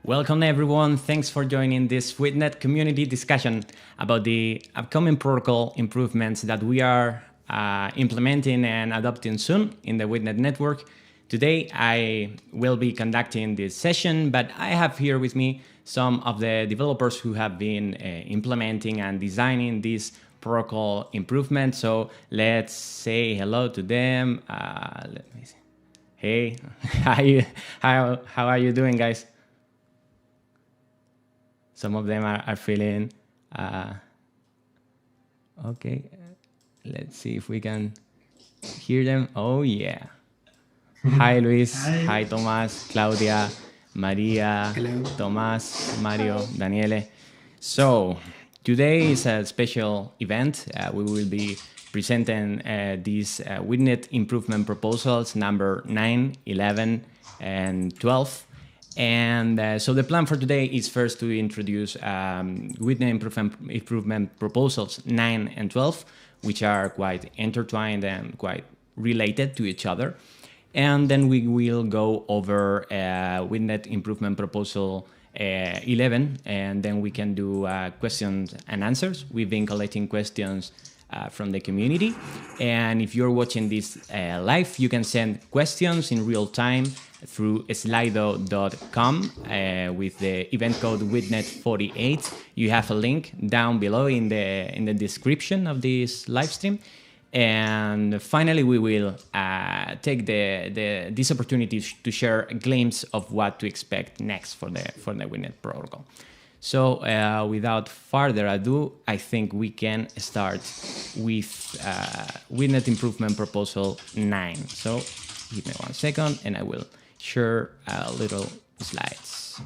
Welcome everyone, thanks for joining this Witnet community discussion about the upcoming protocol improvements that we are implementing and adopting soon in the Witnet network. Today I will be conducting this session, but I have here with me some of the developers who have been implementing and designing this protocol improvement. So let's say hello to them. Let me see. Hey, how are you doing, guys? Some of them are feeling, okay, let's see if we can hear them. Oh yeah. Hi Luis, hi Tomás, Claudia, Maria, Hello. Tomás, Mario, Daniele. So today is a special event. We will be presenting these Witnet improvement proposals number 9, 11, and 12. And so the plan for today is first to introduce Witnet improvement proposals 9 and 12, which are quite intertwined and quite related to each other. And then we will go over Witnet improvement proposal 11, and then we can do questions and answers. We've been collecting questions from the community. And if you're watching this live, you can send questions in real time through slido.com with the event code Witnet48. You have a link down below in the description of this live stream. And finally, we will take this opportunity to share a glimpse of what to expect next for the Witnet protocol. So without further ado, I think we can start with Witnet improvement proposal 9. So give me 1 second and I will share a little slides.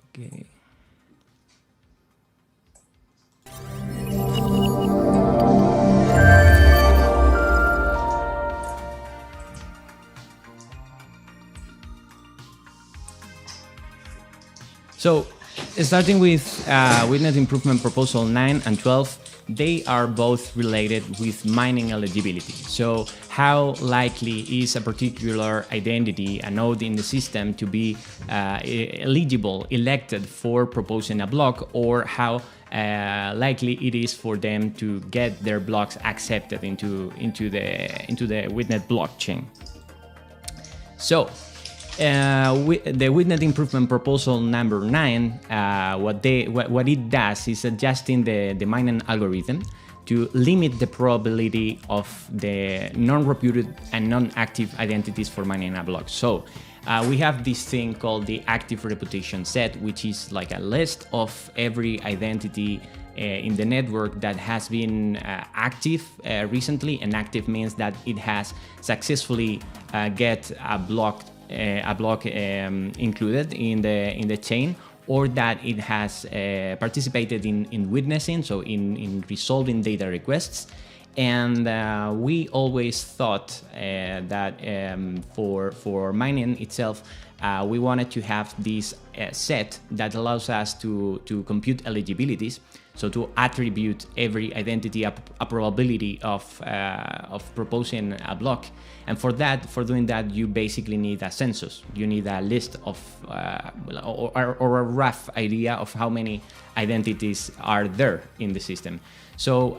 Okay. So, starting with Witnet improvement proposal 9 and 12, they are both related with mining eligibility. So, how likely is a particular identity, a node in the system, to be eligible, elected for proposing a block, or how likely it is for them to get their blocks accepted into the Witnet blockchain. So, the Witnet improvement proposal number 9, what it does is adjusting the mining algorithm to limit the probability of the non-reputed and non-active identities for mining a block. So we have this thing called the active reputation set, which is like a list of every identity in the network that has been active recently, and active means that it has successfully get a block included in the chain, or that it has participated in witnessing, so in resolving data requests. And we always thought that for mining itself, we wanted to have this set that allows us to compute eligibilities, so to attribute every identity a probability of proposing a block. And for doing that, you basically need a census. You need a list of or a rough idea of how many identities are there in the system. So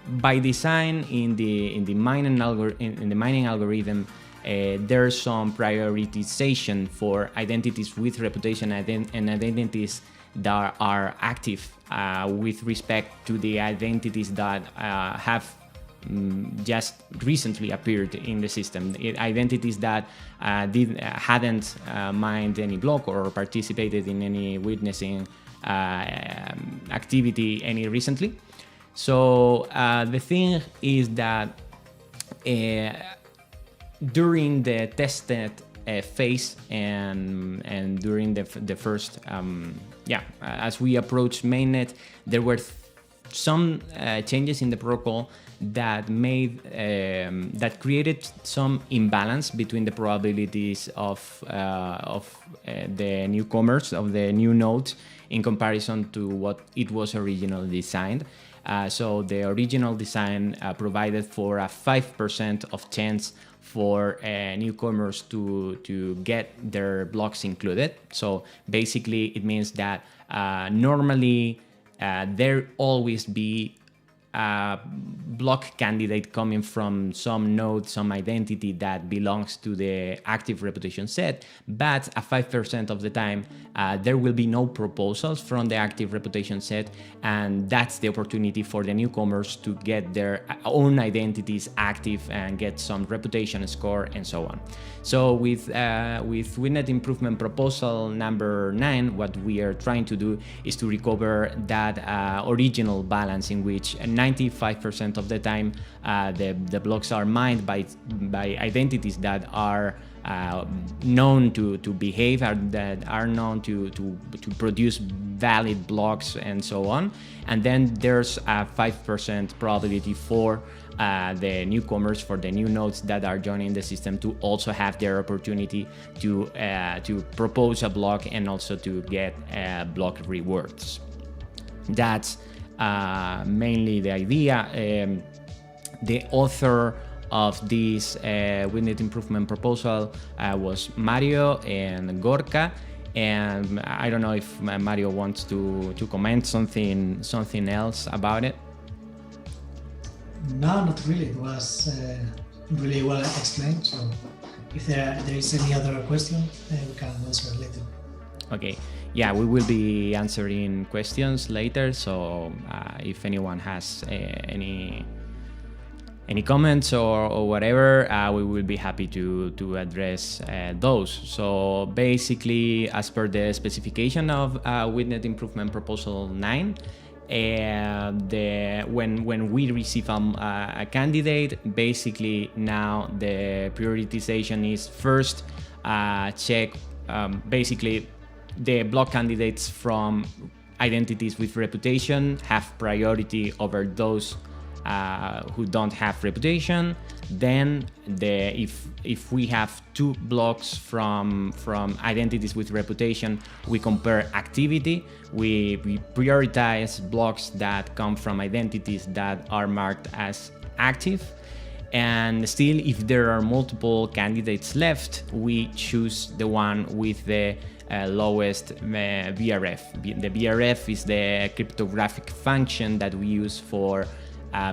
by design in the mining algorithm, there's some prioritization for identities with reputation and identities that are active with respect to the identities that have just recently appeared in the system. Identities that hadn't mined any block or participated in any witnessing activity any recently. So the thing is that during the testnet phase and during the first as we approached mainnet, there were some changes in the protocol that made that created some imbalance between the probabilities of the newcomers, of the new nodes, in comparison to what it was originally designed. So the original design provided for a 5% of chance for newcomers to get their blocks included. So basically it means that normally there always be a block candidate coming from some node, some identity that belongs to the active reputation set, but a 5% of the time there will be no proposals from the active reputation set, and that's the opportunity for the newcomers to get their own identities active and get some reputation score and so on. So with Witnet improvement proposal number 9, what we are trying to do is to recover that original balance in which 95% of the time the blocks are mined by identities that are known to behave, that are known to produce valid blocks and so on. And then there's a 5% probability for the newcomers, for the new nodes that are joining the system, to also have their opportunity to propose a block and also to get block rewards. That's mainly the idea. The author of this Witnet improvement proposal was Mario and Gorka, and I don't know if Mario wants to comment something else about it. No, not really. It was really well explained. So if there is any other question, we can answer later. Okay. Yeah, we will be answering questions later. So if anyone has any comments or whatever, we will be happy to address those. So basically, as per the specification of Witnet improvement proposal 9, when we receive a candidate, basically now the prioritization is first check basically the block candidates from identities with reputation have priority over those who don't have reputation. Then if we have 2 blocks from identities with reputation, we compare activity. We prioritize blocks that come from identities that are marked as active. And still, if there are multiple candidates left, we choose the one with the lowest VRF. The VRF is the cryptographic function that we use for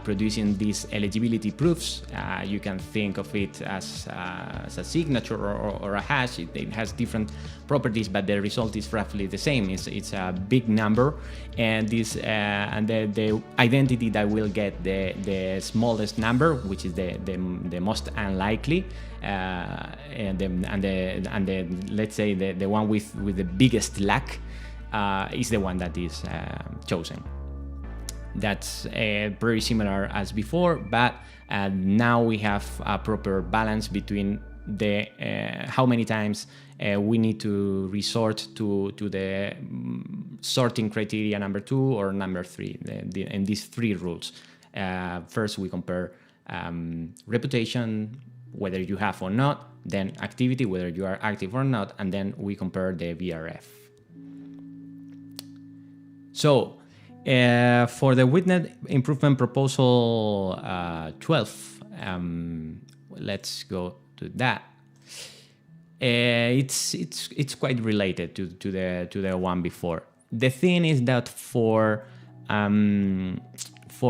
producing these eligibility proofs. You can think of it as a signature or a hash. It has different properties, but the result is roughly the same. It's a big number, and this and the identity that will get the smallest number, which is the most unlikely, and the let's say the one with the biggest luck is the one that is chosen. That's very similar as before, but now we have a proper balance between the how many times we need to resort to the sorting criteria number 2 or number 3, and these 3 rules. First, we compare reputation, whether you have or not, then activity, whether you are active or not, and then we compare the VRF. So, for the Witnet improvement proposal 12, let's go to that. It's quite related to the one before. The thing is that for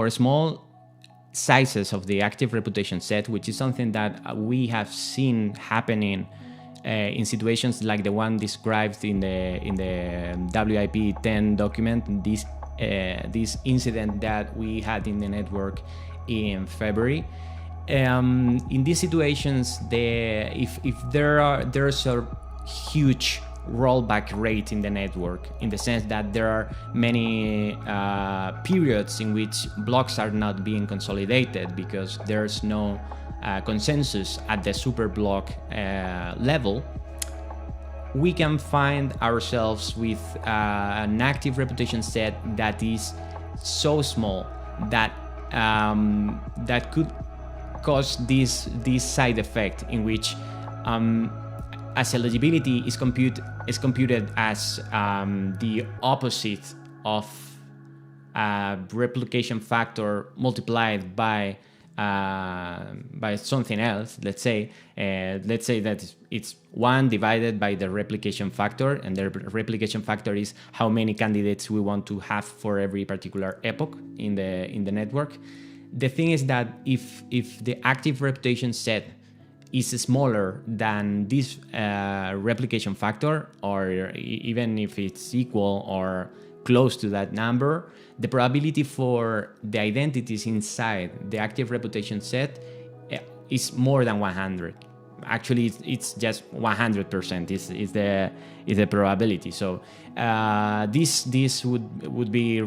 small sizes of the active reputation set, which is something that we have seen happening in situations like the one described in the WIP 10 document, this incident that we had in the network in February. In these situations, if there's a huge rollback rate in the network, in the sense that there are many periods in which blocks are not being consolidated because there's no consensus at the super block level, we can find ourselves with an active reputation set that is so small that that could cause this side effect in which as eligibility is computed as the opposite of replication factor multiplied by something else. Let's say that it's 1 divided by the replication factor, and the replication factor is how many candidates we want to have for every particular epoch in the network. The thing is that if the active reputation set is smaller than this replication factor, or even if it's equal or close to that number, the probability for the identities inside the active reputation set is more than 100. Actually, it's just 100% is the probability. So this would be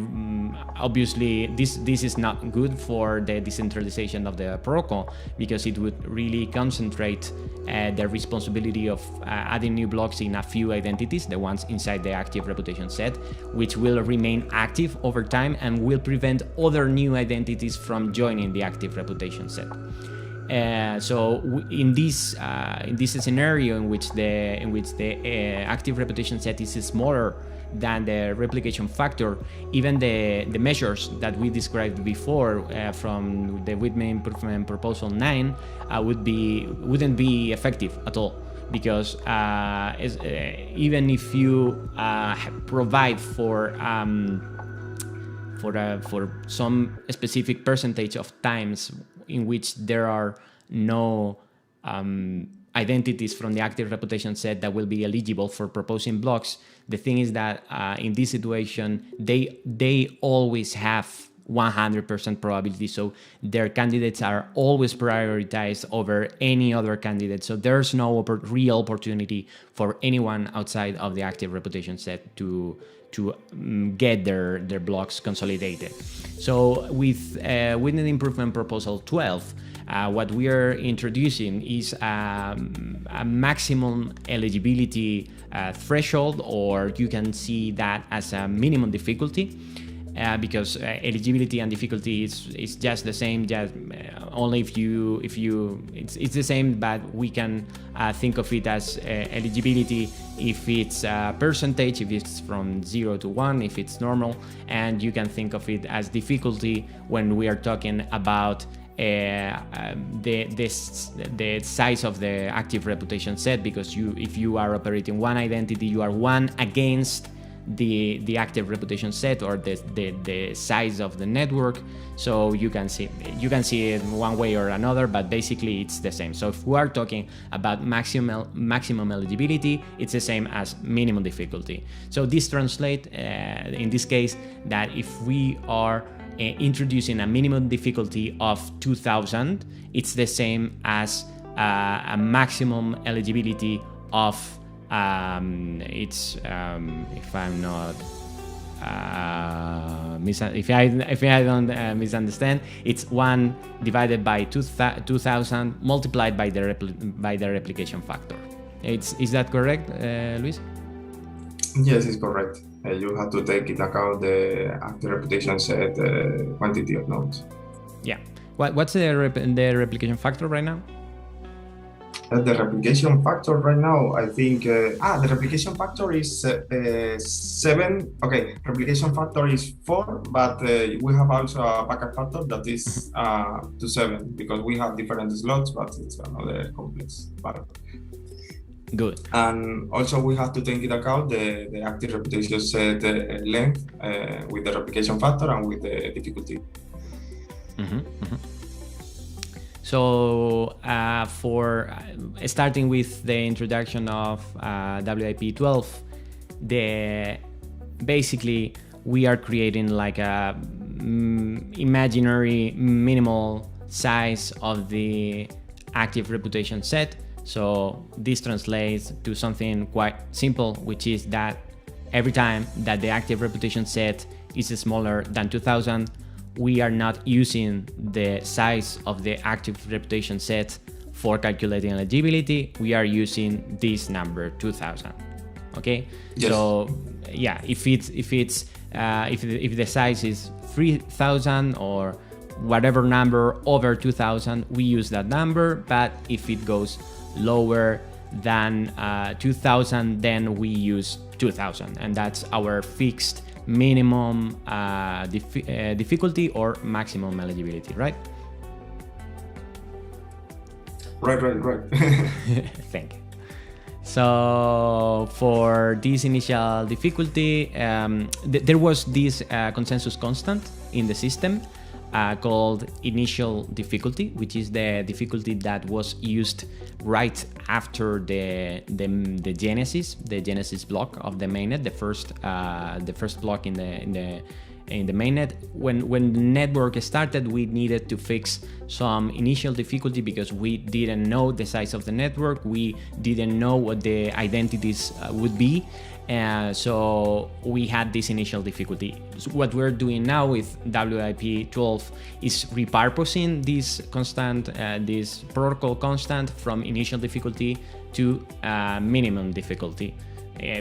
obviously this is not good for the decentralization of the protocol, because it would really concentrate the responsibility of adding new blocks in a few identities, the ones inside the active reputation set, which will remain active over time and will prevent other new identities from joining the active reputation set. So in this scenario in which the active reputation set is smaller than the replication factor, even the measures that we described before from the Witnet improvement proposal 9 wouldn't be effective at all, because even if you provide for some specific percentage of times in which there are no identities from the active reputation set that will be eligible for proposing blocks, the thing is that in this situation they always have 100% probability, so their candidates are always prioritized over any other candidate. So there's no real opportunity for anyone outside of the active reputation set to get their blocks consolidated. So with Witnet improvement proposal 12, what we are introducing is a maximum eligibility threshold, or you can see that as a minimum difficulty. Because eligibility and difficulty is just the same, just only if you it's the same, but we can think of it as eligibility if it's a percentage, if it's from 0 to 1, if it's normal, and you can think of it as difficulty when we are talking about the size of the active reputation set, because if you are operating one identity, you are one against the active reputation set, or the size of the network. So you can see it one way or another, but basically it's the same. So if we are talking about maximum eligibility, it's the same as minimum difficulty. So this translates in this case that if we are introducing a minimum difficulty of 2000, it's the same as a maximum eligibility of if I'm not if I don't misunderstand, it's 1 divided by 2000 multiplied by the replication factor. Is that correct, Luis? Yes, it's correct. You have to take into account the active reputation set quantity of nodes. Yeah. What's the replication factor right now? The replication factor right now, I think, the replication factor is 7. Okay, replication factor is 4, but we have also a backup factor that is to 7, because we have different slots, but it's another complex part. Good. And also we have to take into account the active reputation set length with the replication factor and with the difficulty. Mm-hmm, mm-hmm. So for starting with the introduction of WIP 12, basically we are creating like a imaginary minimal size of the active reputation set. So this translates to something quite simple, which is that every time that the active reputation set is smaller than 2000, we are not using the size of the active reputation set for calculating eligibility. We are using this number 2000. Okay. Yes. So yeah, if the size is 3000 or whatever number over 2000, we use that number. But if it goes lower than 2000, then we use 2000, and that's our fixed minimum difficulty or maximum eligibility, right? Right. Thank you. So for this initial difficulty, there was this consensus constant in the system called initial difficulty, which is the difficulty that was used right after the genesis block of the mainnet, the first block in the mainnet. When the network started, we needed to fix some initial difficulty because we didn't know the size of the network, we didn't know what the identities would be, so we had this initial difficulty. So what we're doing now with WIP 12 is repurposing this constant, this protocol constant from initial difficulty to minimum difficulty.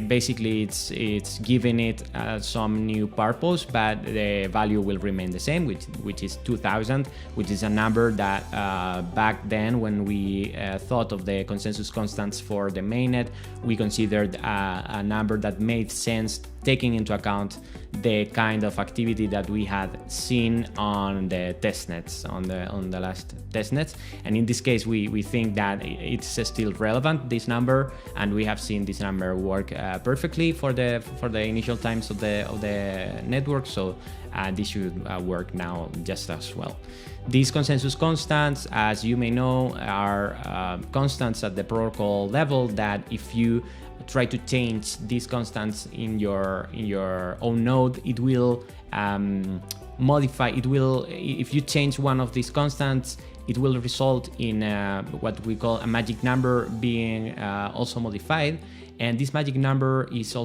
Basically, it's giving it some new purpose, but the value will remain the same, which is 2000, which is a number that back then, when we thought of the consensus constants for the mainnet, we considered a number that made sense, taking into account the kind of activity that we had seen on the testnets, on the last testnets. And in this case, we think that it's still relevant, this number, and we have seen this number work perfectly for the initial times of the network. So this should work now just as well. These consensus constants, as you may know, are constants at the protocol level that if you try to change these constants in your own node, it will modify. It will, if you change one of these constants, it will result in what we call a magic number being also modified. And this magic number is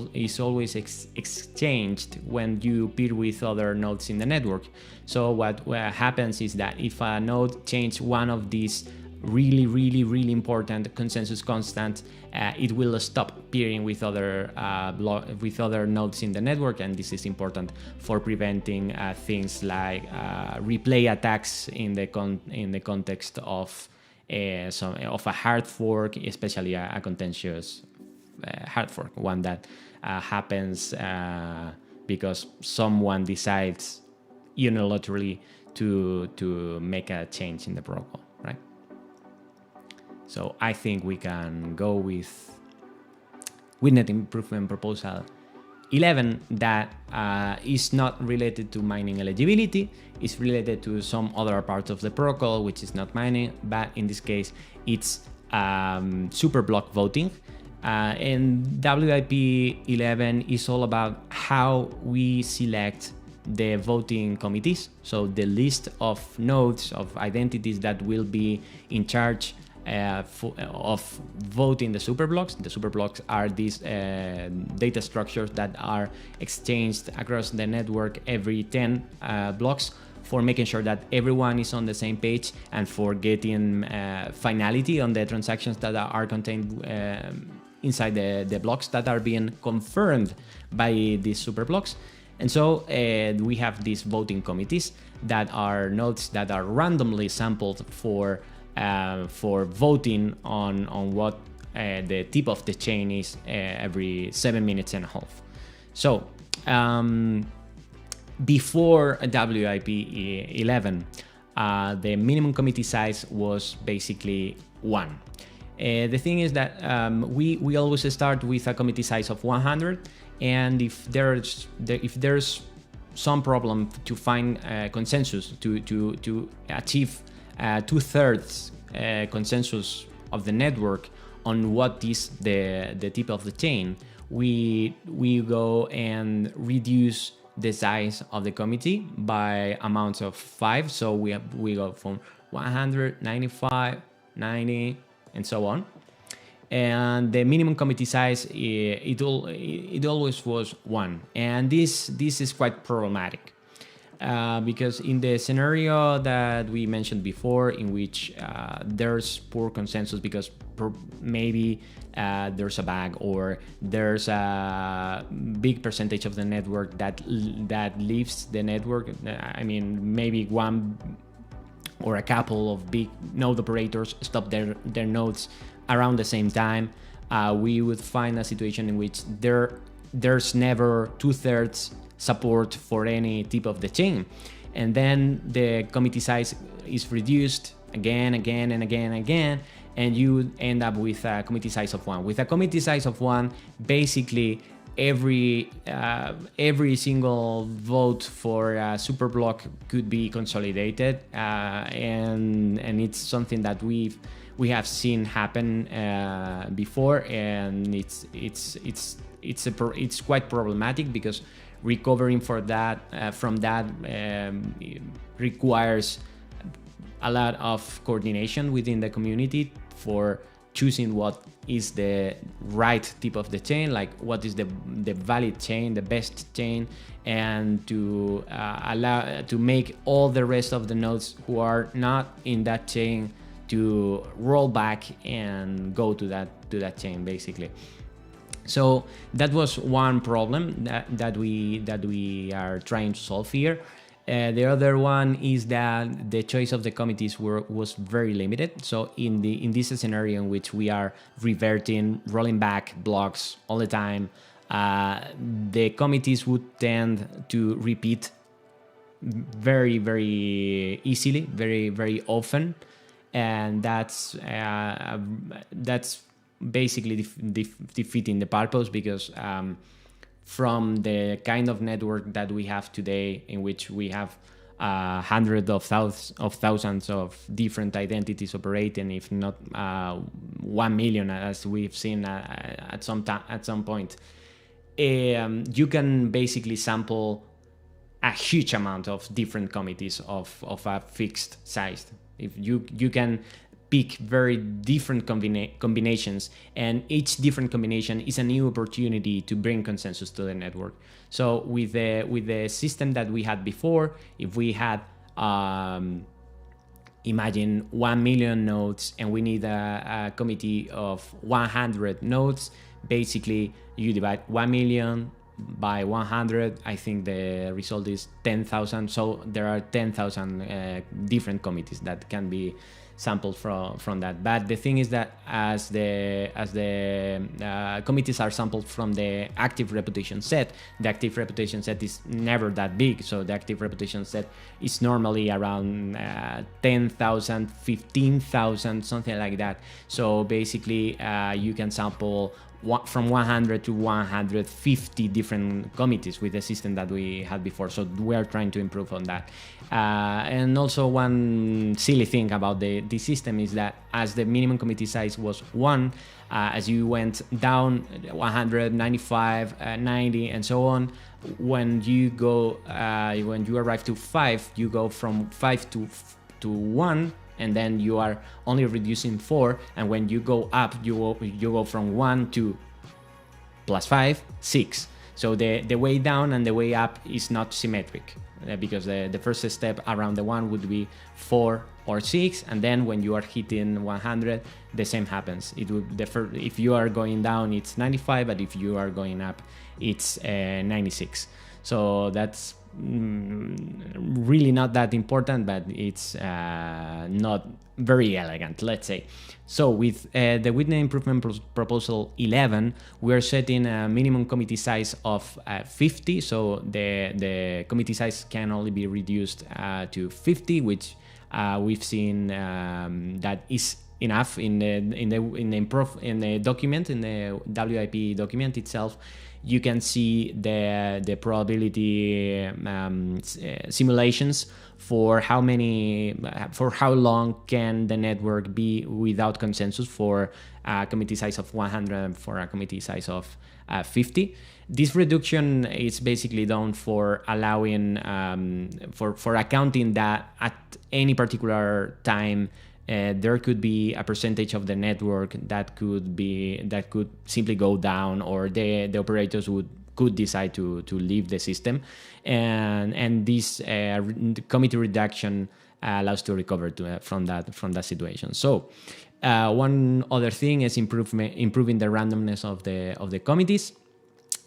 always exchanged when you peer with other nodes in the network. So what happens is that if a node changes one of these really important consensus constant, it will stop peering with other nodes in the network, and this is important for preventing things like replay attacks in the context of a hard fork, especially a contentious hard fork, one that happens because someone decides unilaterally to make a change in the protocol, right? So I think we can go with Witnet improvement proposal 11 that is not related to mining eligibility. It's related to some other part of the protocol, which is not mining, but in this case, it's super block voting. And WIP 11 is all about how we select the voting committees. So the list of nodes, of identities that will be in charge of voting the superblocks. The superblocks are these data structures that are exchanged across the network every 10 blocks for making sure that everyone is on the same page and for getting finality on the transactions that are contained inside the blocks that are being confirmed by these superblocks. And so we have these voting committees that are nodes that are randomly sampled for voting on what the tip of the chain is every 7 minutes and a half. So before WIP 11, the minimum committee size was basically 1. The thing is that we always start with a committee size of 100, and if there's some problem to find consensus to achieve 2/3 consensus of the network on what is the tip of the chain, we go and reduce the size of the committee by amounts of 5. So we go from 100, 95, 90, and so on. And the minimum committee size, it always was 1, and this is quite problematic. Because in the scenario that we mentioned before, in which there's poor consensus because maybe there's a bug or there's a big percentage of the network that leaves the network. I mean, maybe one or a couple of big node operators stop their nodes around the same time. We would find a situation in which there's never 2/3 support for any tip of the chain. And then the committee size is reduced again, and you end up with a committee size of 1. With a committee size of 1, basically every single vote for a super block could be consolidated, and it's something that we have seen happen before, and it's quite problematic, because recovering from that requires a lot of coordination within the community for choosing what is the right tip of the chain, like what is the valid chain, the best chain, and to allow to make all the rest of the nodes who are not in that chain to roll back and go to that chain, basically. So that was one problem that we are trying to solve here. The other one is that the choice of the committees was very limited. So in this scenario in which we are reverting, rolling back blocks all the time, the committees would tend to repeat very, very easily, very, very often, and that's basically defeating the purpose, because from the kind of network that we have today, in which we have hundreds of thousands of different identities operating, if not 1 million, as we've seen at some point, you can basically sample a huge amount of different committees of a fixed size. If you can pick very different combinations, and each different combination is a new opportunity to bring consensus to the network. So with the system that we had before, if we had imagine 1 million nodes and we need a committee of 100 nodes, basically you divide 1 million by 100, I think the result is 10,000. So there are 10,000 different committees that can be sampled from that. But the thing is that as the committees are sampled from the active reputation set, the active reputation set is never that big. So the active reputation set is normally around 10,000, 15,000, something like that. So basically you can sample from 100 to 150 different committees with the system that we had before. So we are trying to improve on that. And also one silly thing about the system is that as the minimum committee size was 1, as you went down 100, 95, 90, and so on, when you arrive to 5, you go from 5 to 1, and then you are only reducing 4, and when you go up, you go from 1 to plus 5, 6. So the way down and the way up is not symmetric, because the first step around the 1 would be 4 or 6, and then when you are hitting 100, the same happens. It would if you are going down, it's 95, but if you are going up, it's 96. So that's really not that important, but it's not very elegant, let's say. So with the Witnet improvement proposal 11, we are setting a minimum committee size of 50. So the committee size can only be reduced to 50, which we've seen that is enough in the document, in the WIP document itself. You can see the probability simulations for how long can the network be without consensus for a committee size of 100 and for a committee size of 50. This reduction is basically done for allowing for accounting that at any particular time there could be a percentage of the network that could simply go down, or the operators could decide to leave the system, and this committee reduction allows to recover from that situation. So one other thing is improving the randomness of the committees,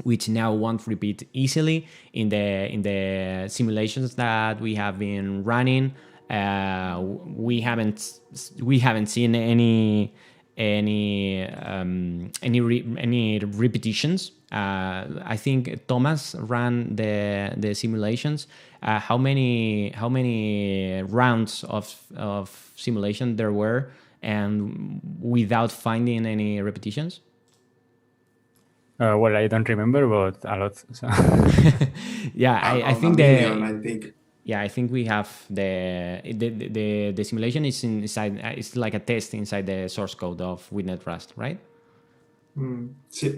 which now won't repeat easily in the simulations that we have been running. We haven't seen any repetitions I think Thomas ran the simulations. How many rounds of simulation there were, and without finding any repetitions? Well, I don't remember, but a lot. So. Yeah, I think I think. Yeah, I think we have the simulation is inside. It's like a test inside the source code of Witnet Rust, right?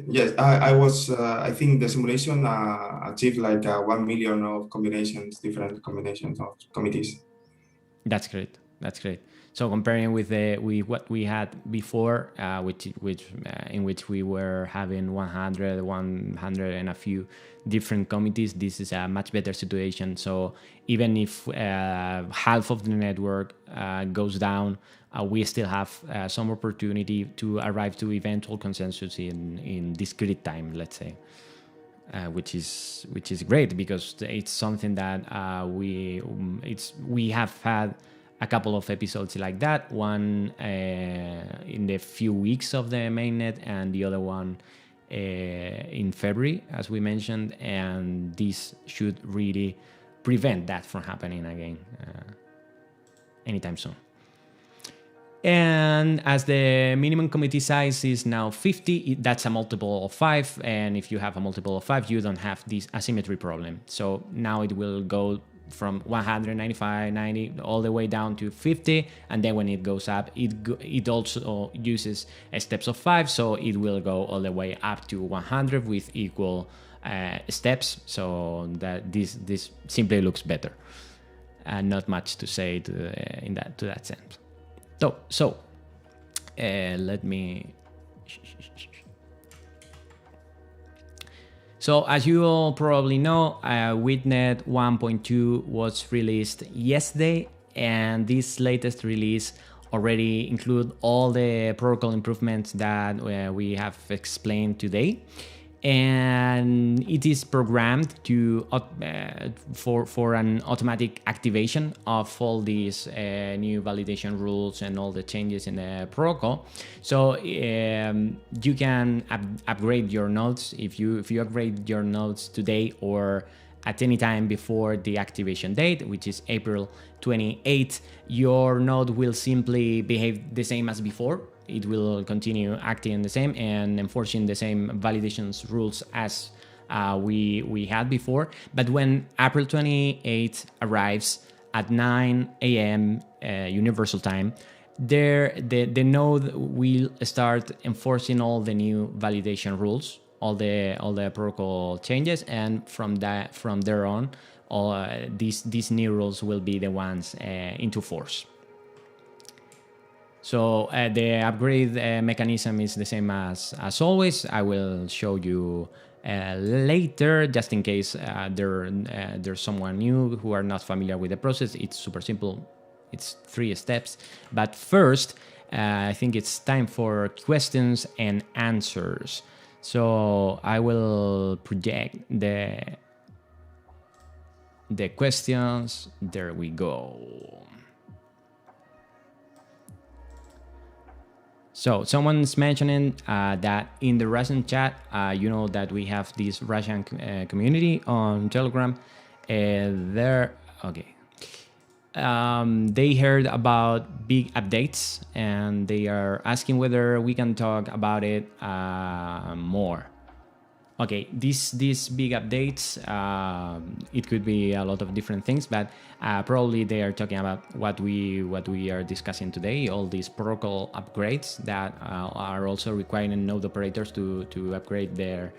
Yes, I was. I think the simulation achieved like 1 million of combinations, different combinations of committees. That's great. That's great. So comparing with what we had before, which in which we were having 100 and a few different committees, this is a much better situation. So even if half of the network goes down, we still have some opportunity to arrive to eventual consensus in discrete time, let's say. Which is great, because it's something that we have had a couple of episodes like that. One in the few weeks of the mainnet, and the other one in February, as we mentioned. And this should really prevent that from happening again anytime soon. And as the minimum committee size is now 50, that's a multiple of 5. And if you have a multiple of 5, you don't have this asymmetry problem. So now it will go from 195, 90, all the way down to 50. And then when it goes up, it also uses steps of 5. So it will go all the way up to 100 with equal steps. So that this simply looks better. And not much to say to that sense. So let me. So as you all probably know, Witnet 1.2 was released yesterday, and this latest release already include all the protocol improvements that we have explained today. And it is programmed to for an automatic activation of all these new validation rules and all the changes in the protocol. So you can upgrade your nodes if you upgrade your nodes today or at any time before the activation date, which is April 28th. Your node will simply behave the same as before. It will continue acting the same and enforcing the same validations rules as we had before. But when April 28th arrives at 9 a.m. Universal Time, the node will start enforcing all the new validation rules, all the protocol changes, and from there on, all these new rules will be the ones into force. So the upgrade mechanism is the same as always. I will show you later, just in case there's someone new who are not familiar with the process. It's super simple. It's 3 steps. But first, I think it's time for questions and answers. So I will project the questions. There we go. So someone's mentioning that in the Russian chat, you know that we have this Russian community on Telegram. They heard about big updates and they are asking whether we can talk about it more. Okay, these big updates, it could be a lot of different things, but probably they are talking about what we are discussing today, all these protocol upgrades that are also requiring node operators to upgrade their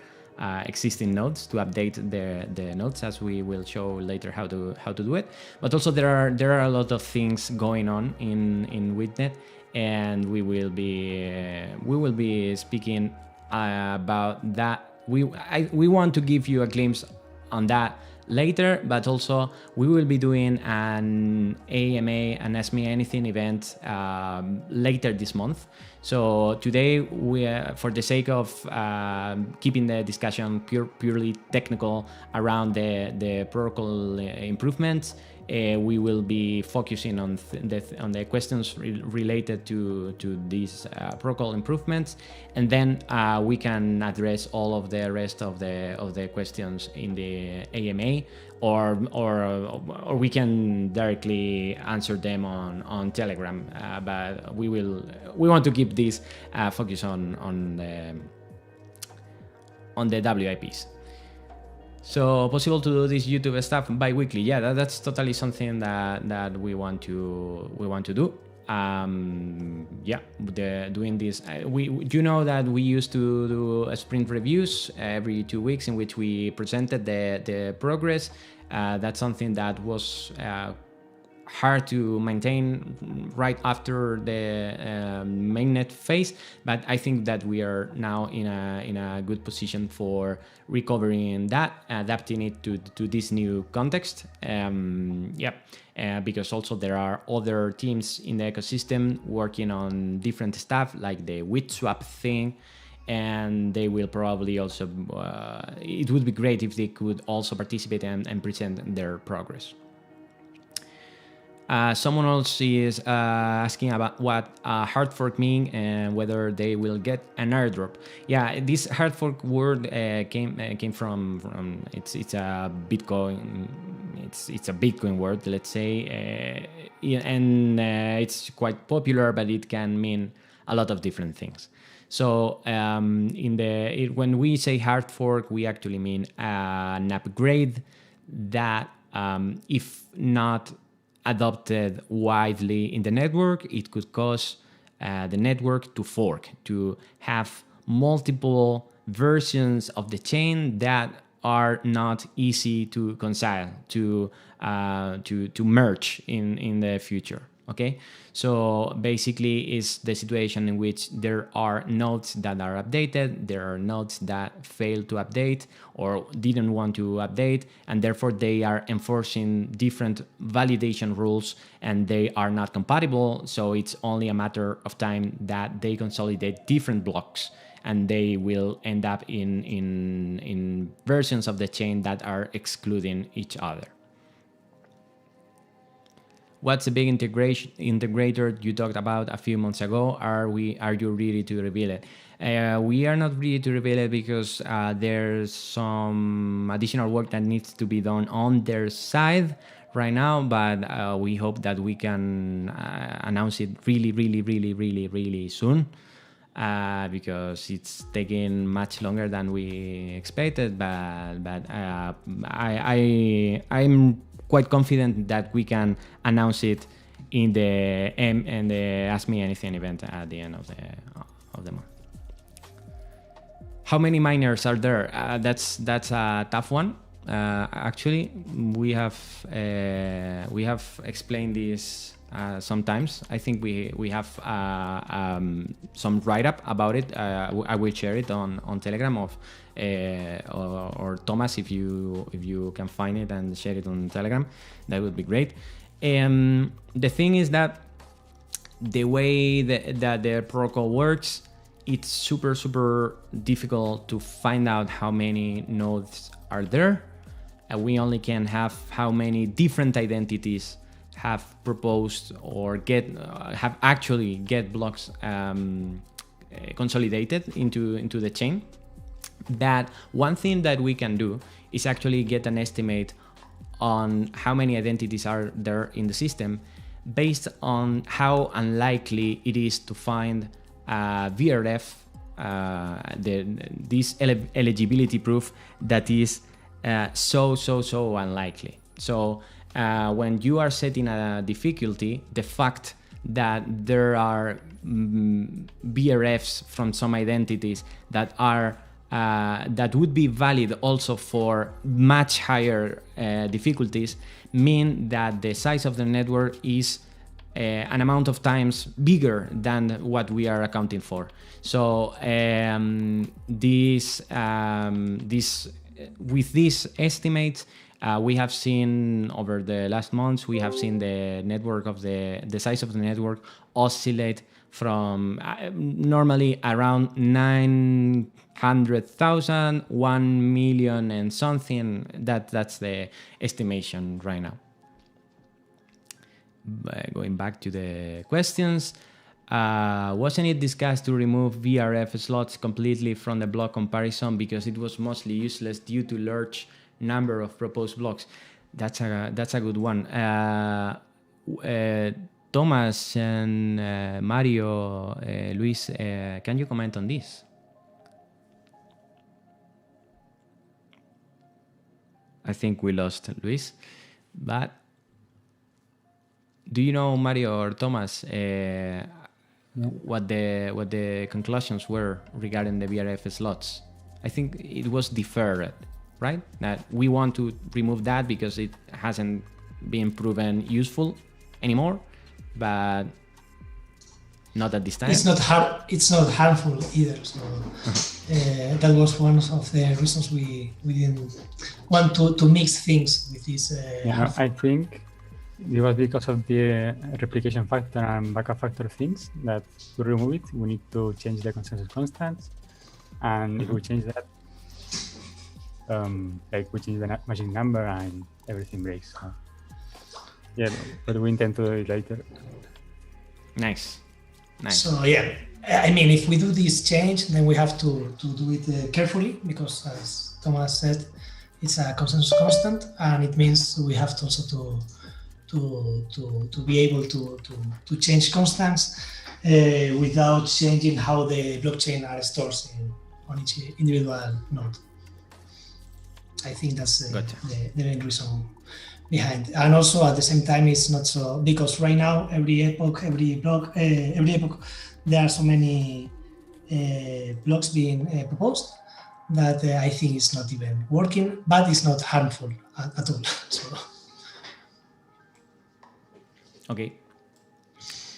existing nodes, to update the nodes, as we will show later how to do it. But also there are a lot of things going on in Witnet, and we will be speaking about that. We want to give you a glimpse on that later, but also we will be doing an AMA, an Ask Me Anything event later this month. So today, we, for the sake of keeping the discussion purely technical around the protocol improvements, we will be focusing on the questions related to these protocol improvements, and then we can address all of the rest of the questions in the AMA, or we can directly answer them on Telegram. But we want to keep this focus on the WIPs. So possible to do this YouTube stuff bi-weekly? Yeah, that's totally something that we want to do. Doing this. You know that we used to do sprint reviews every 2 weeks in which we presented the progress. That's something that was hard to maintain right after the mainnet phase, but I think that we are now in a good position for recovering that, adapting it to this new context. Because also there are other teams in the ecosystem working on different stuff, like the WIP swap thing, and they will probably also it would be great if they could also participate and present their progress. Someone else is asking about what hard fork mean and whether they will get an airdrop. Yeah, this hard fork word came from it's a Bitcoin. It's a Bitcoin word, let's say, and it's quite popular, but it can mean a lot of different things. So when we say hard fork, we actually mean an upgrade that, if not adopted widely in the network, it could cause the network to fork, to have multiple versions of the chain that are not easy to reconcile, to merge in the future. Okay, so basically it's the situation in which there are nodes that are updated, there are nodes that fail to update or didn't want to update, and therefore they are enforcing different validation rules and they are not compatible. So it's only a matter of time that they consolidate different blocks and they will end up in versions of the chain that are excluding each other. What's the big integrator you talked about a few months ago? Are you ready to reveal it? We are not ready to reveal it because there's some additional work that needs to be done on their side right now, but we hope that we can announce it really soon, because it's taking much longer than we expected, but I'm quite confident that we can announce it in the Ask Me Anything event at the end of the month. How many miners are there? That's a tough one. Actually, we have explained this sometimes. I think we have some write-up about it. I will share it on Telegram or Thomas, if you can find it and share it on Telegram, that would be great. The thing is that the way that the protocol works, it's super difficult to find out how many nodes are there. We only can have how many different identities have proposed or have actually get blocks consolidated into the chain. That one thing that we can do is actually get an estimate on how many identities are there in the system based on how unlikely it is to find VRF, this eligibility proof that is so unlikely. So when you are setting a difficulty, the fact that there are VRFs from some identities that are that would be valid also for much higher difficulties mean that the size of the network is an amount of times bigger than what we are accounting for. So with these estimates, we have seen over the last months, we have seen the network of the size of the network oscillate normally around 900,000, 1 million and something. That's the estimation right now. Going back to the questions, wasn't it discussed to remove VRF slots completely from the block comparison because it was mostly useless due to large number of proposed blocks? That's a good one. Thomas and Mario, Luis, can you comment on this? I think we lost Luis, but do you know, Mario or Thomas, what the conclusions were regarding the VRF slots? I think it was deferred, right? That we want to remove that because it hasn't been proven useful anymore, but not at this time. It's not harmful either. So that was one of the reasons we didn't want to mix things with this. I think it was because of the replication factor and backup factor things that to remove it, we need to change the consensus constants. And if we change that, like we change the magic number and everything breaks. So, yeah, but we intend to do it later. Nice. So yeah, I mean, if we do this change, then we have to do it carefully because, as Thomas said, it's a consensus constant, and it means we have to also to be able to change constants without changing how the blockchain are stored on each individual node. I think that's Gotcha. the main reason behind. And also at the same time, it's not so, because right now every epoch there are so many blocks being proposed that I think it's not even working, but it's not harmful at all. So. Okay.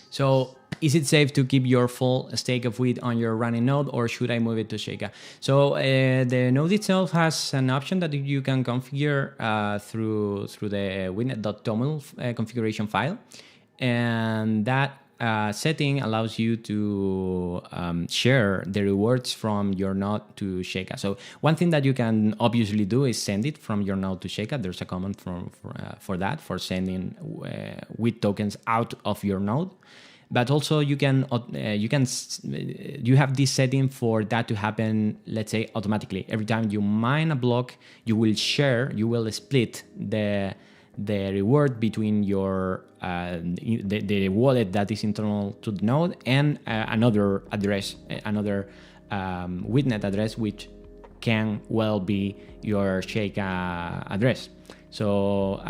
So is it safe to keep your full stake of WIT on your running node, or should I move it to Sheikah? So the node itself has an option that you can configure through the witnet.toml configuration file, and that setting allows you to share the rewards from your node to Sheikah. So one thing that you can obviously do is send it from your node to Sheikah. There's a command for that, for sending WIT tokens out of your node. But also you have this setting for that to happen, let's say, automatically. Every time you mine a block, you will split the reward between your the wallet that is internal to the node and another address, another Witnet address, which can well be your Sheikah address. So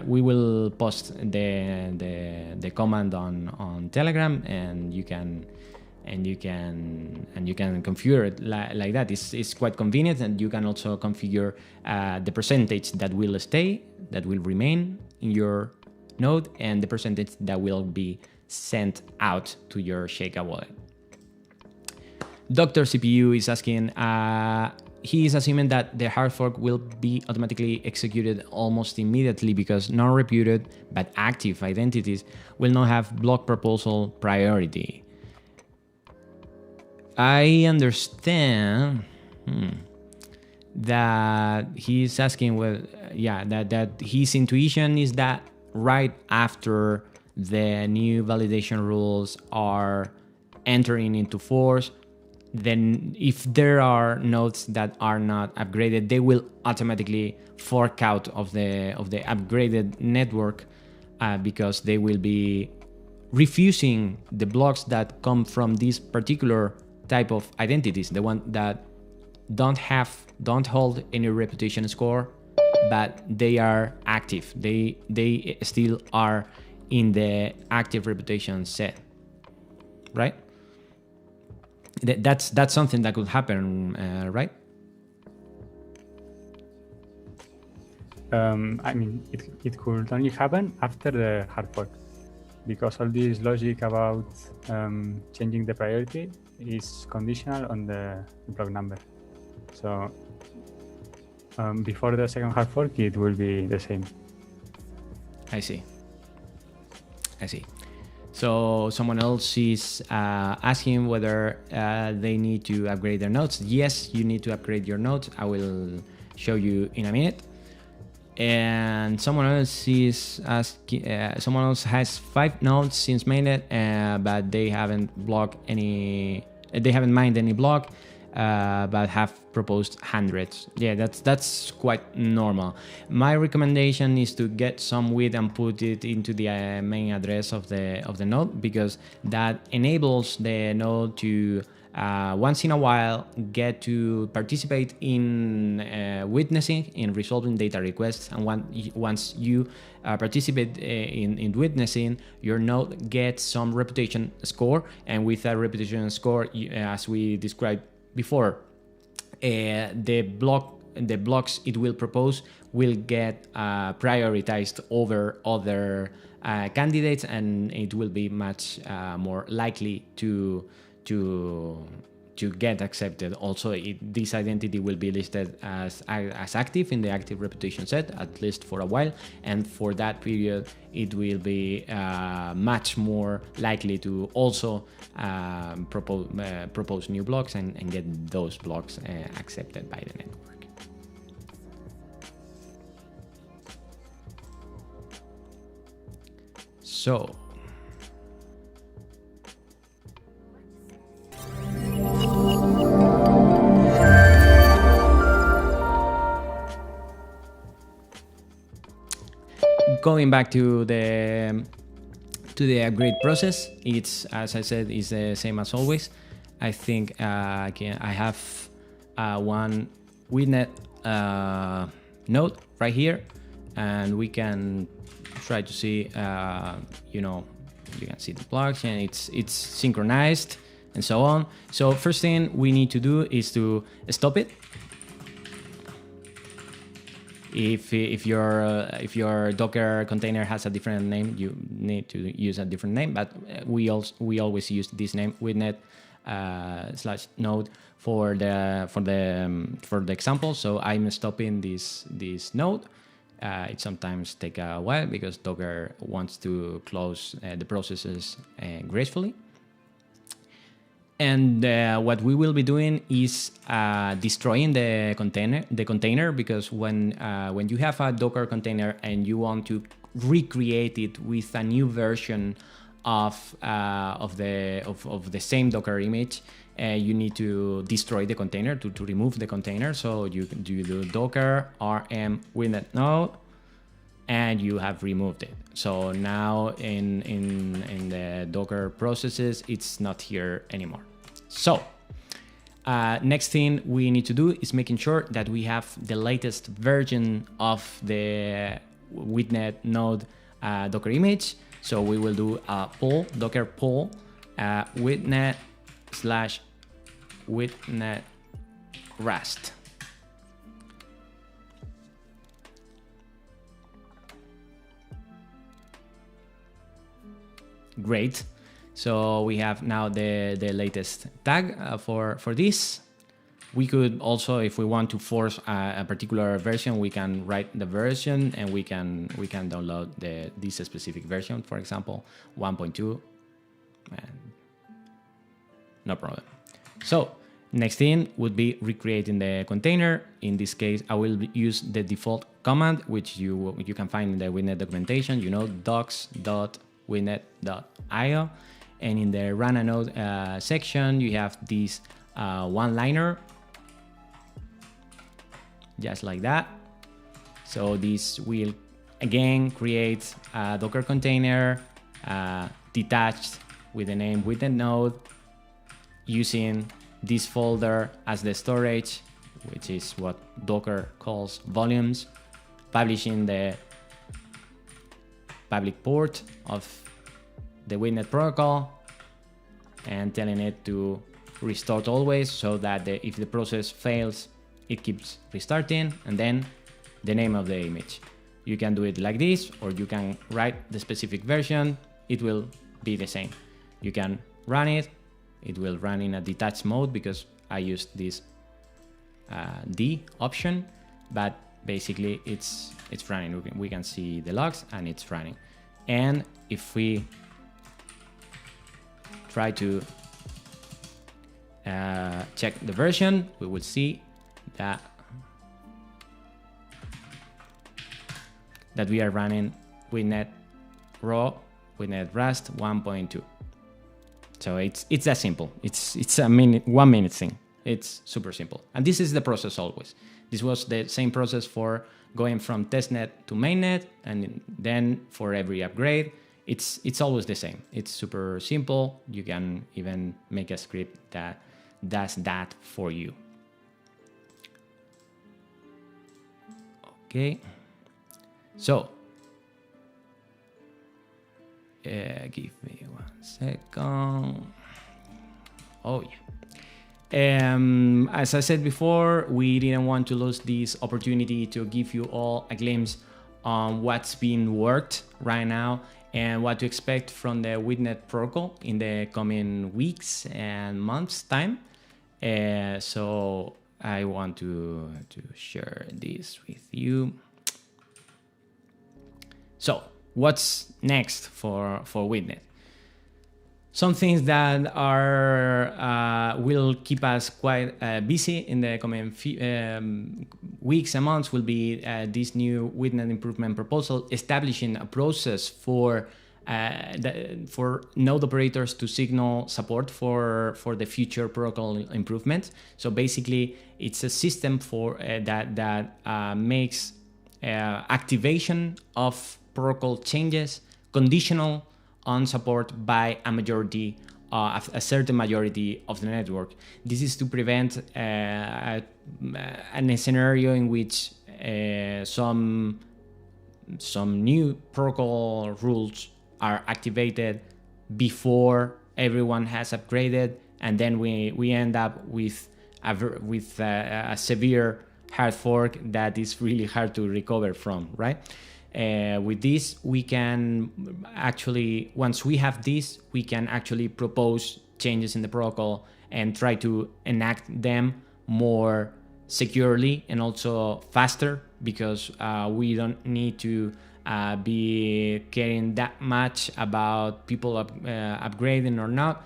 we will post the command on Telegram, and you can configure it like that. It's quite convenient, and you can also configure the percentage that will remain in your node and the percentage that will be sent out to your Sheikah wallet. Dr. CPU is asking, he is assuming that the hard fork will be automatically executed almost immediately because non-reputed but active identities will not have block proposal priority. I understand that he's asking that his intuition is that right after the new validation rules are entering into force, then if there are nodes that are not upgraded, they will automatically fork out of the upgraded network because they will be refusing the blocks that come from this particular type of identities, the one that don't hold any reputation score, but they are active. They still are in the active reputation set, right? That's something that could happen, right? I mean, it could only happen after the hard fork, because all this logic about changing the priority is conditional on the block number. So before the second hard fork, it will be the same. I see. So So someone else is asking whether they need to upgrade their nodes. Yes, you need to upgrade your nodes. I will show you in a minute. And someone else is asking. Someone else has 5 nodes since mainnet, but they haven't blocked any. They haven't mined any block, but have proposed hundreds. Yeah, that's quite normal. My recommendation is to get some WIP and put it into the main address of the node, because that enables the node to once in a while get to participate in witnessing, in resolving data requests. And once you participate in witnessing, your node gets some reputation score, and with that reputation score, as we described before, the blocks it will propose will get prioritized over other candidates, and it will be much more likely to get accepted. Also, this identity will be listed as active in the active reputation set, at least for a while, and for that period it will be much more likely to also propose new blocks and get those blocks accepted by the network. So going back to the upgrade process, it's, as I said, is the same as always. I think I have one Witnet node right here, and we can try to see, you can see the blocks, and it's synchronized and so on. So first thing we need to do is to stop it. If your Docker container has a different name, you need to use a different name. But we always use this name, Witnet /node for the example. So I'm stopping this node. It sometimes takes a while because Docker wants to close the processes gracefully. And what we will be doing is destroying the container, because when you have a Docker container and you want to recreate it with a new version of the same Docker image, you need to destroy the container to remove the container. So you do docker rm witnet node, and you have removed it. So now in the Docker processes, it's not here anymore. So next thing we need to do is making sure that we have the latest version of the Witnet node Docker image. So we will do a pull, docker pull witnet /witnet rust. Great. So we have now the latest tag for this. We could also, if we want to force a particular version, we can write the version, and we can download this specific version, for example, 1.2. No problem. So next thing would be recreating the container. In this case, I will use the default command, which you can find in the Witnet documentation. docs.witnet.io. And in the run a node section, you have this one-liner, just like that. So this will again create a Docker container detached with the name Witnet node, using this folder as the storage, which is what Docker calls volumes, publishing the public port of the Witnet protocol, and telling it to restart always, so that if the process fails, it keeps restarting, and then the name of the image. You can do it like this, or you can write the specific version. It will be the same. You can run it. It will run in a detached mode because I used this D option, but basically it's running. We can see the logs and it's running. And if we try to check the version, we will see that we are running Witnet raw, Witnet Rust 1.2. So it's that simple. It's a 1 minute thing. It's super simple. And this is the process always. This was the same process for going from testnet to mainnet, and then for every upgrade, it's always the same. It's super simple. You can even make a script that does that for you. Okay. So, give me 1 second. Oh yeah. As I said before, we didn't want to lose this opportunity to give you all a glimpse on what's being worked right now and what to expect from the Witnet protocol in the coming weeks and months time. So I want to share this with you. So what's next for Witnet? Some things that are will keep us quite busy in the coming weeks and months will be this new Witnet improvement proposal, establishing a process for node operators to signal support for the future protocol improvements. So basically, it's a system for that makes activation of protocol changes conditional on support by a certain majority of the network. This is to prevent a scenario in which some new protocol rules are activated before everyone has upgraded, and then we end up with a severe hard fork that is really hard to recover from, right? With this, we can actually, once we have this, we can actually propose changes in the protocol and try to enact them more securely and also faster, because we don't need to be caring that much about people upgrading or not.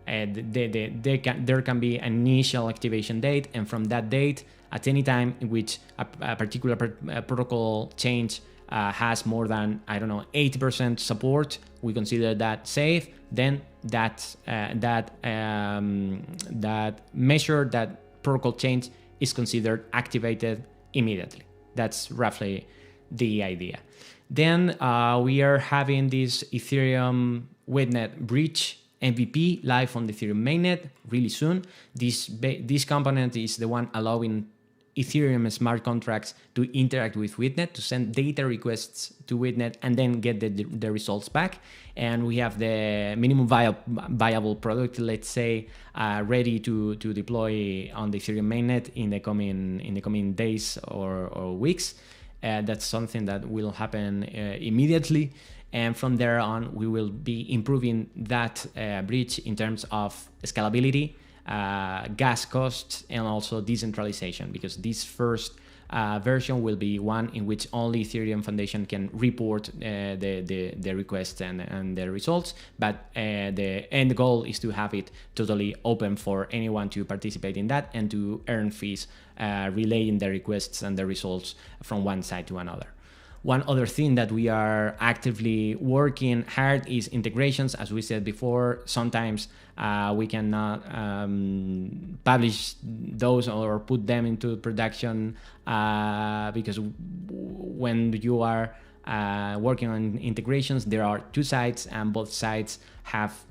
There can be an initial activation date, and from that date, at any time in which a particular protocol change has more than 80% support, we consider that safe. Then that measure, that protocol change, is considered activated immediately. That's roughly the idea. Then we are having this Ethereum Witnet Bridge MVP live on the Ethereum mainnet really soon. This component is the one allowing Ethereum smart contracts to interact with Witnet, to send data requests to Witnet and then get the results back. And we have the minimum viable product, let's say, ready to deploy on the Ethereum mainnet in the coming days or weeks. That's something that will happen immediately. And from there on, we will be improving that bridge in terms of scalability, gas costs, and also decentralization, because this first version will be one in which only Ethereum Foundation can report the requests and the results, but the end goal is to have it totally open for anyone to participate in that and to earn fees relaying the requests and the results from one side to another. One other thing that we are actively working hard is integrations. As we said before, sometimes we cannot publish those or put them into production because when you are working on integrations, there are two sides, and both sides have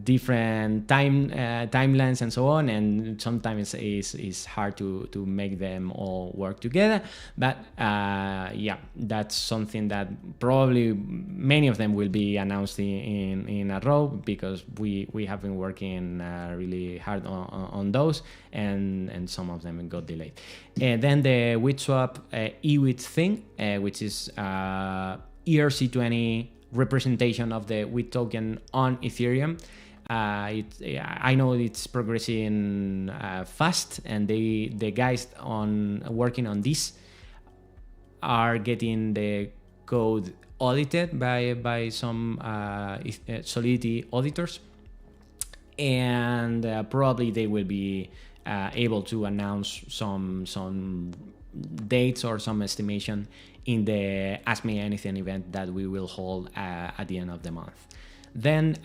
different timelines and so on, and sometimes it's hard to make them all work together. But yeah, that's something that probably many of them will be announced in a row, because we have been working really hard on those, and some of them got delayed. And then the WITSwap EWIT thing, which is ERC20 representation of the WIT token on Ethereum. I know it's progressing fast, and the guys working on this are getting the code audited by some Solidity auditors. and probably they will be able to announce some dates or some estimation in the Ask Me Anything event that we will hold at the end of the month. Then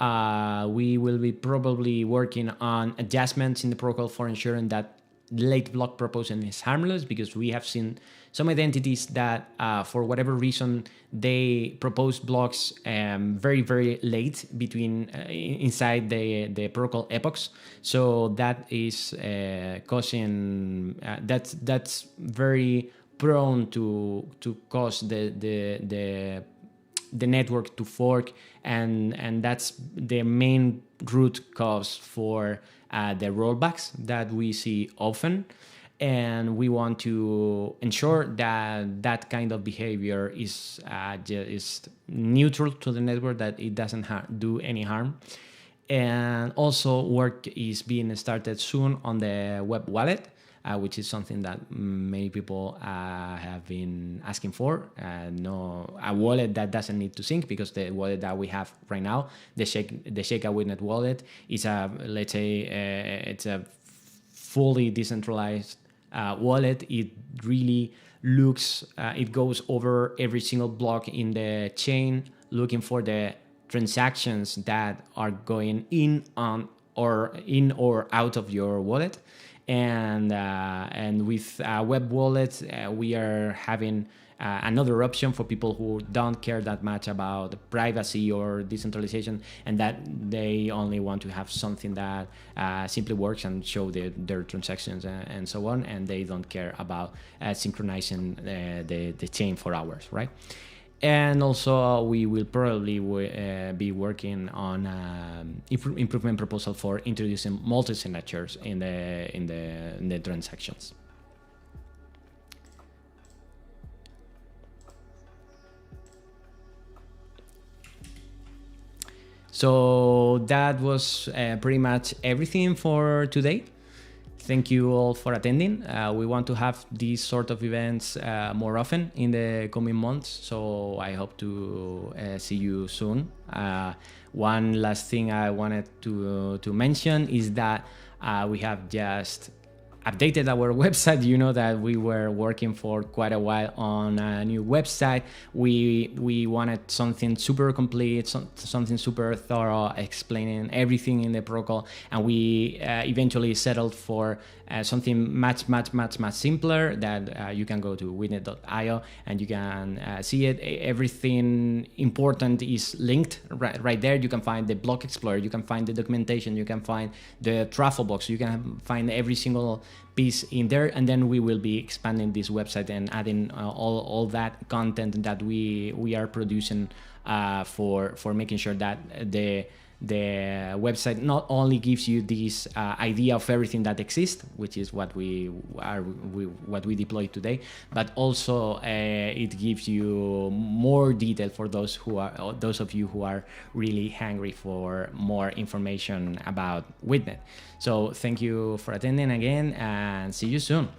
we will be probably working on adjustments in the protocol for ensuring that late block proposal is harmless, because we have seen some identities that for whatever reason they propose blocks very, very late between inside the protocol epochs. So that is causing that's very prone to cause the network to fork, and that's the main root cause for the rollbacks that we see often. And we want to ensure that that kind of behavior is just neutral to the network, that it doesn't do any harm. And also work is being started soon on the web wallet, which is something that many people have been asking for. A wallet that doesn't need to sync, because the wallet that we have right now, the Sheikah Witnet wallet, is let's say it's a fully decentralized wallet. It really looks, it goes over every single block in the chain, looking for the transactions that are going in or out of your wallet. And with web wallets, we are having another option for people who don't care that much about privacy or decentralization, and that they only want to have something that simply works and show their transactions and so on, and they don't care about synchronizing the chain for hours, right? And also we will probably be working on improvement proposal for introducing multi-signatures in the transactions. So that was pretty much everything for today. Thank you all for attending. We want to have these sort of events more often in the coming months, so I hope to see you soon. One last thing I wanted to mention is that we have just updated our website. You know that we were working for quite a while on a new website. We wanted something super complete, something super thorough, explaining everything in the protocol, and we eventually settled for something much simpler, that you can go to witnet.io and you can see it. Everything important is linked right there. You can find the block explorer, you can find the documentation, you can find the truffle box, you can find every single piece in there. And then we will be expanding this website and adding all that content that we are producing for making sure that the website not only gives you this idea of everything that exists, which is what we deploy today, but also it gives you more detail for those of you who are really hungry for more information about Witnet. So thank you for attending again, and see you soon.